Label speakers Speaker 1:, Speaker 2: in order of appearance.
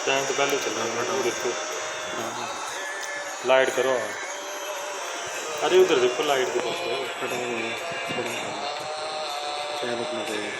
Speaker 1: Time तो पहले चल रहा है। देखो लाइट करो, अरे उधर देखो लाइट के पास है।
Speaker 2: क्या रुकना चाहिए।